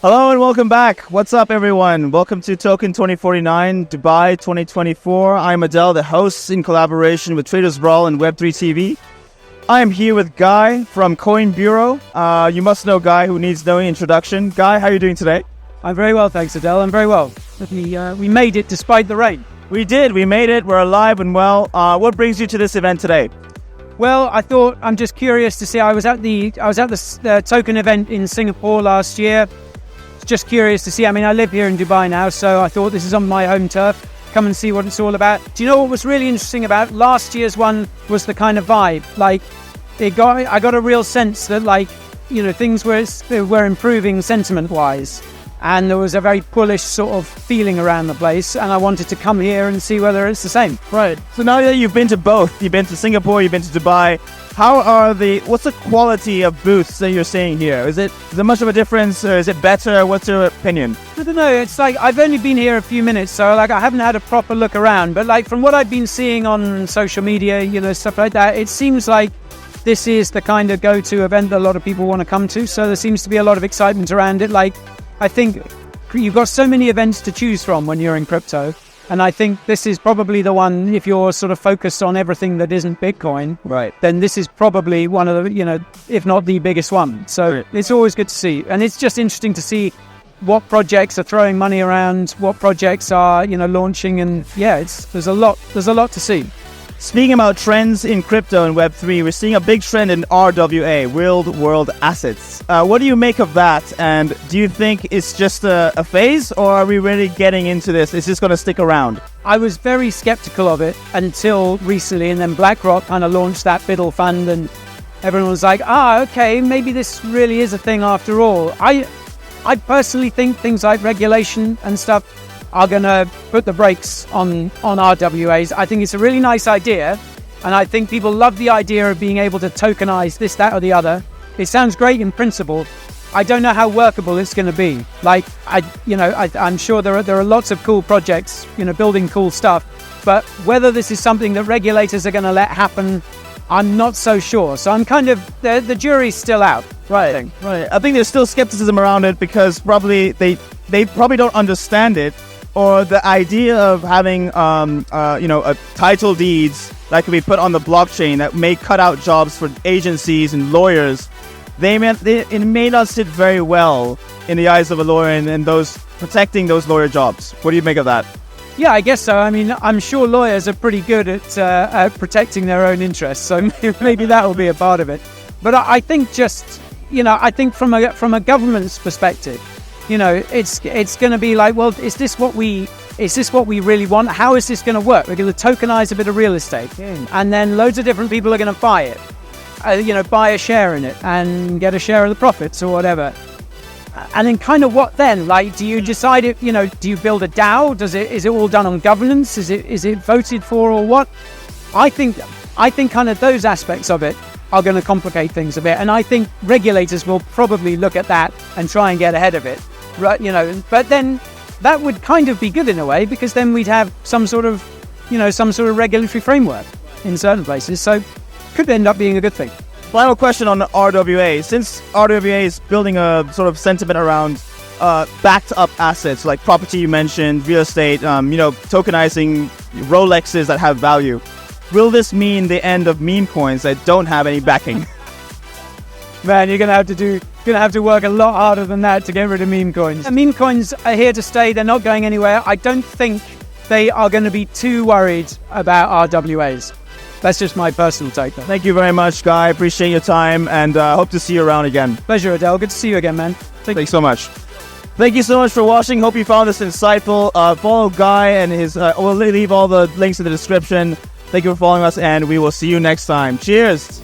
Hello and welcome back. What's up, everyone? Welcome to Token 2049 Dubai 2024. I'm Adele, the host in collaboration with Traders Brawl and Web3 TV. I am here with Guy from Coin Bureau. You must know Guy, who needs no introduction. Guy, how are you doing today? I'm very well, thanks, Adele. I'm very well. We made it despite the rain. We did. We made it. We're alive and well. What brings you to this event today? Well, I'm just curious to see. I was at the token event in Singapore last year. Just curious to see. I mean, I live here in Dubai now, so I thought this is on my home turf. Come and see what it's all about. Do you know what was really interesting about last year's one was the kind of vibe. Like, I got a real sense that, like, you know, things were improving sentiment-wise, and there was a very bullish sort of feeling around the place. And I wanted to come here and see whether it's the same. Right. So now that you've been to both, you've been to Singapore, you've been to Dubai. What's the quality of booths that you're seeing here? Is there much of a difference, or is it better? What's your opinion? I don't know. It's like I've only been here a few minutes, so like I haven't had a proper look around. But like from what I've been seeing on social media, you know, stuff like that, it seems like this is the kind of go-to event that a lot of people want to come to. So there seems to be a lot of excitement around it. Like, I think you've got so many events to choose from when you're in crypto. And I think this is probably the one, if you're sort of focused on everything that isn't Bitcoin, right, then this is probably one of the, you know, if not the biggest one. So right. It's always good to see. And it's just interesting to see what projects are throwing money around, what projects are, you know, launching. And yeah, there's a lot to see. Speaking about trends in crypto and Web3, we're seeing a big trend in RWA, real world assets. What do you make of that? And do you think it's just a phase, or are we really getting into this? Is this going to stick around? I was very skeptical of it until recently, and then BlackRock kind of launched that Biddle fund, and everyone was like, okay, maybe this really is a thing after all. I personally think things like regulation and stuff are going to put the brakes on RWAs. I think it's a really nice idea, and I think people love the idea of being able to tokenize this, that, or the other. It sounds great in principle. I don't know how workable it's going to be. Like, I'm sure there are lots of cool projects, you know, building cool stuff, but whether this is something that regulators are going to let happen, I'm not so sure. So I'm kind of, the jury's still out. Right. I think there's still skepticism around it because probably they probably don't understand it. Or the idea of having, a title deeds that could be put on the blockchain that may cut out jobs for agencies and lawyers, it may not sit very well in the eyes of a lawyer and those protecting those lawyer jobs. What do you make of that? Yeah, I guess so. I mean, I'm sure lawyers are pretty good at protecting their own interests, so maybe that will be a part of it. But I think I think from a government's perspective, you know, it's going to be like, well, is this what we really want? How is this going to work? We're going to tokenize a bit of real estate, and then loads of different people are going to buy it, buy a share in it and get a share of the profits or whatever. And then kind of what then? Like, do you decide it? You know, do you build a DAO? Is it all done on governance? Is it voted for or what? I think kind of those aspects of it are going to complicate things a bit, and I think regulators will probably look at that and try and get ahead of it. Right, you know, but then that would kind of be good in a way, because then we'd have some sort of regulatory framework in certain places. So could end up being a good thing. Final question on RWA. Since RWA is building a sort of sentiment around backed up assets like property you mentioned, real estate, tokenizing Rolexes that have value, will this mean the end of meme coins that don't have any backing? Man, you're gonna have to work a lot harder than that to get rid of meme coins. Meme coins are here to stay. They're not going anywhere. I don't think they are going to be too worried about RWAs. That's just my personal take, though. Thank you very much, Guy. Appreciate your time, and hope to see you around again. Pleasure, Adele. Good to see you again, man. Thanks so much. Thank you so much for watching. Hope you found this insightful. Follow Guy and his. We'll leave all the links in the description. Thank you for following us, and we will see you next time. Cheers.